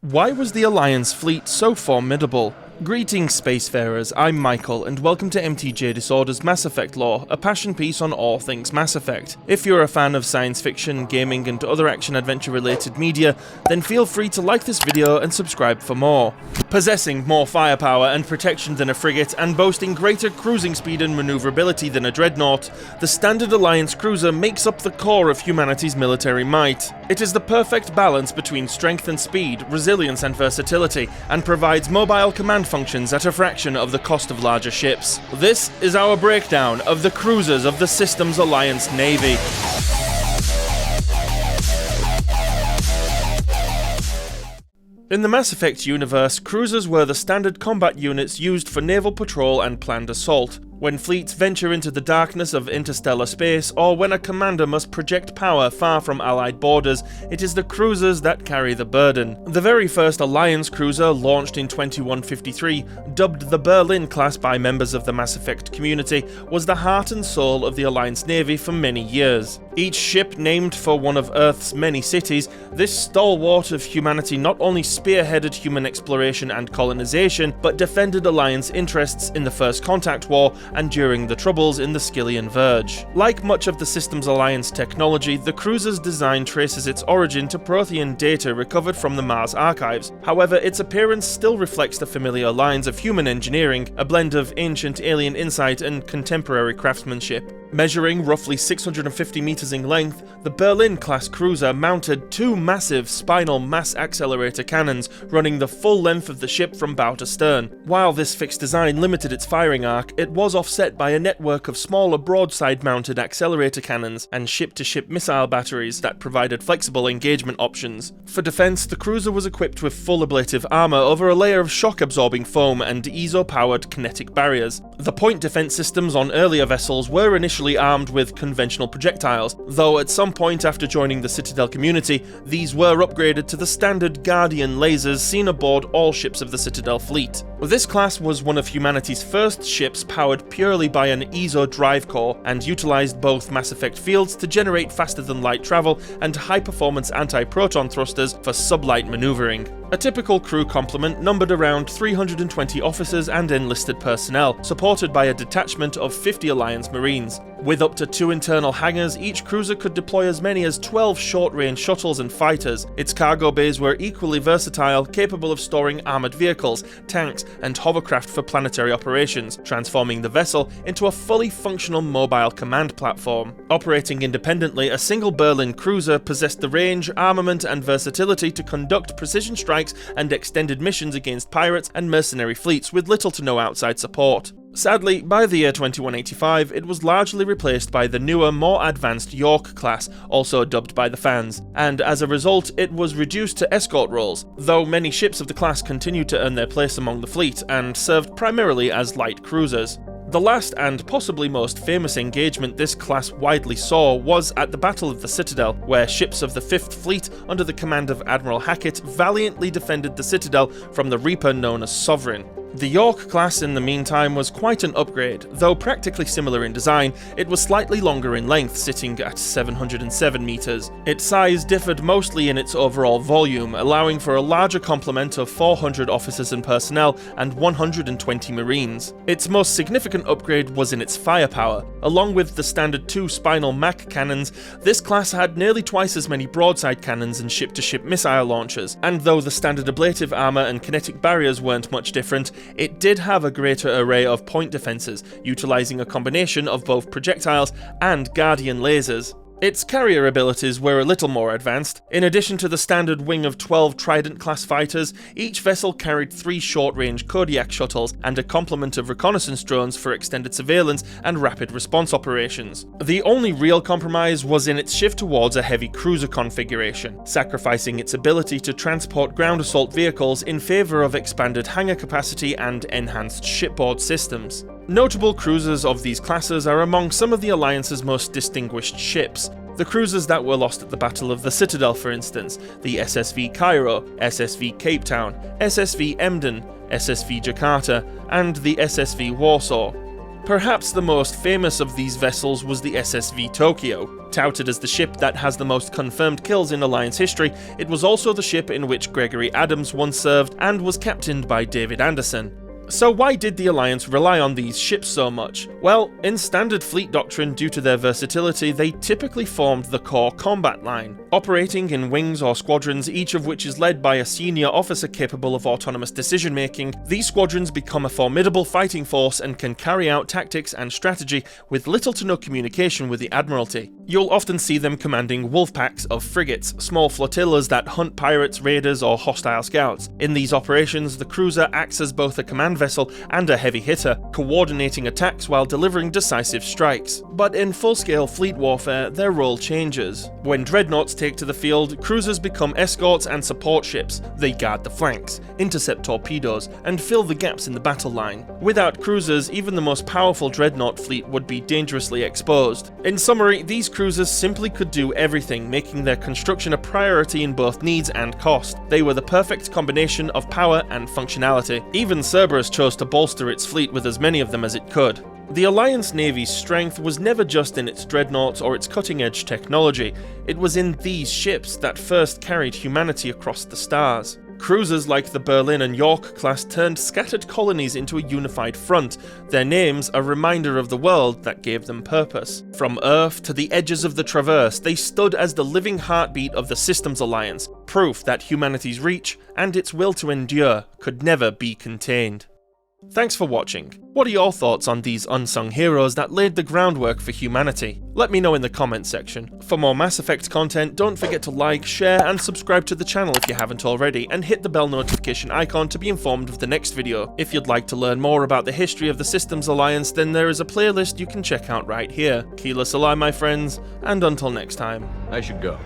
Why was the Alliance fleet so formidable? Greetings spacefarers, I'm Michael and welcome to MTJ Disorder's Mass Effect Lore, a passion piece on all things Mass Effect. If you're a fan of science fiction, gaming and other action-adventure related media, then feel free to like this video and subscribe for more. Possessing more firepower and protection than a frigate and boasting greater cruising speed and maneuverability than a dreadnought, the standard Alliance cruiser makes up the core of humanity's military might. It is the perfect balance between strength and speed, resilience and versatility, and provides mobile command functions at a fraction of the cost of larger ships. This is our breakdown of the cruisers of the Systems Alliance Navy. In the Mass Effect universe, cruisers were the standard combat units used for naval patrol and planned assault. When fleets venture into the darkness of interstellar space, or when a commander must project power far from Allied borders, it is the cruisers that carry the burden. The very first Alliance cruiser, launched in 2153, dubbed the Berlin class by members of the Mass Effect community, was the heart and soul of the Alliance Navy for many years. Each ship named for one of Earth's many cities, this stalwart of humanity not only spearheaded human exploration and colonization, but defended Alliance interests in the First Contact War and during the Troubles in the Skyllian Verge. Like much of the Systems Alliance technology, the cruiser's design traces its origin to Prothean data recovered from the Mars archives. However, its appearance still reflects the familiar lines of human engineering, a blend of ancient alien insight and contemporary craftsmanship. Measuring roughly 650 meters in length, the Berlin-class cruiser mounted two massive spinal mass accelerator cannons running the full length of the ship from bow to stern. While this fixed design limited its firing arc, it was offset by a network of smaller broadside-mounted accelerator cannons and ship-to-ship missile batteries that provided flexible engagement options. For defense, the cruiser was equipped with full ablative armor over a layer of shock-absorbing foam and ESO-powered kinetic barriers. The point defense systems on earlier vessels were initially armed with conventional projectiles, though at some point after joining the Citadel community, these were upgraded to the standard Guardian lasers seen aboard all ships of the Citadel fleet. This class was one of humanity's first ships powered purely by an ESO drive core, and utilized both Mass Effect fields to generate faster-than-light travel and high-performance anti-proton thrusters for sublight maneuvering. A typical crew complement numbered around 320 officers and enlisted personnel, supported by a detachment of 50 Alliance Marines. With up to 2 internal hangars, each cruiser could deploy as many as 12 short-range shuttles and fighters. Its cargo bays were equally versatile, capable of storing armored vehicles, tanks, and hovercraft for planetary operations, transforming the vessel into a fully functional mobile command platform. Operating independently, a single Berlin cruiser possessed the range, armament, and versatility to conduct precision strikes and extended missions against pirates and mercenary fleets with little to no outside support. Sadly, by the year 2185, it was largely replaced by the newer, more advanced York class, also dubbed by the fans, and as a result, it was reduced to escort roles, though many ships of the class continued to earn their place among the fleet and served primarily as light cruisers. The last and possibly most famous engagement this class widely saw was at the Battle of the Citadel, where ships of the 5th Fleet under the command of Admiral Hackett valiantly defended the Citadel from the Reaper known as Sovereign. The York class in the meantime was quite an upgrade. Though practically similar in design, it was slightly longer in length, sitting at 707 meters. Its size differed mostly in its overall volume, allowing for a larger complement of 400 officers and personnel and 120 Marines. Its most significant upgrade was in its firepower. Along with the standard 2 spinal Mach cannons, this class had nearly twice as many broadside cannons and ship-to-ship missile launchers, and though the standard ablative armor and kinetic barriers weren't much different, it did have a greater array of point defenses, utilizing a combination of both projectiles and Guardian lasers. Its carrier abilities were a little more advanced. In addition to the standard wing of 12 Trident-class fighters, each vessel carried 3 short-range Kodiak shuttles and a complement of reconnaissance drones for extended surveillance and rapid response operations. The only real compromise was in its shift towards a heavy cruiser configuration, sacrificing its ability to transport ground assault vehicles in favor of expanded hangar capacity and enhanced shipboard systems. Notable cruisers of these classes are among some of the Alliance's most distinguished ships. The cruisers that were lost at the Battle of the Citadel, for instance, the SSV Cairo, SSV Cape Town, SSV Emden, SSV Jakarta, and the SSV Warsaw. Perhaps the most famous of these vessels was the SSV Tokyo. Touted as the ship that has the most confirmed kills in Alliance history, it was also the ship in which Gregory Adams once served and was captained by David Anderson. So why did the Alliance rely on these ships so much? Well, in standard fleet doctrine, due to their versatility, they typically formed the core combat line. Operating in wings or squadrons, each of which is led by a senior officer capable of autonomous decision making, these squadrons become a formidable fighting force and can carry out tactics and strategy with little to no communication with the Admiralty. You'll often see them commanding wolf packs of frigates, small flotillas that hunt pirates, raiders, or hostile scouts. In these operations, the cruiser acts as both a command vessel and a heavy hitter, coordinating attacks while delivering decisive strikes. But in full-scale fleet warfare, their role changes. When dreadnoughts take to the field, cruisers become escorts and support ships. They guard the flanks, intercept torpedoes, and fill the gaps in the battle line. Without cruisers, even the most powerful dreadnought fleet would be dangerously exposed. In summary, these cruisers simply could do everything, making their construction a priority in both needs and cost. They were the perfect combination of power and functionality. Even Cerberus chose to bolster its fleet with as many of them as it could. The Alliance Navy's strength was never just in its dreadnoughts or its cutting-edge technology, it was in these ships that first carried humanity across the stars. Cruisers like the Berlin and York class turned scattered colonies into a unified front, their names a reminder of the world that gave them purpose. From Earth to the edges of the Traverse, they stood as the living heartbeat of the Systems Alliance, proof that humanity's reach and its will to endure could never be contained. Thanks for watching. What are your thoughts on these unsung heroes that laid the groundwork for humanity? Let me know in the comments section. For more Mass Effect content, don't forget to like, share, and subscribe to the channel if you haven't already, and hit the bell notification icon to be informed of the next video. If you'd like to learn more about the history of the Systems Alliance, then there is a playlist you can check out right here. Keyless Ally, my friends, and until next time. I should go.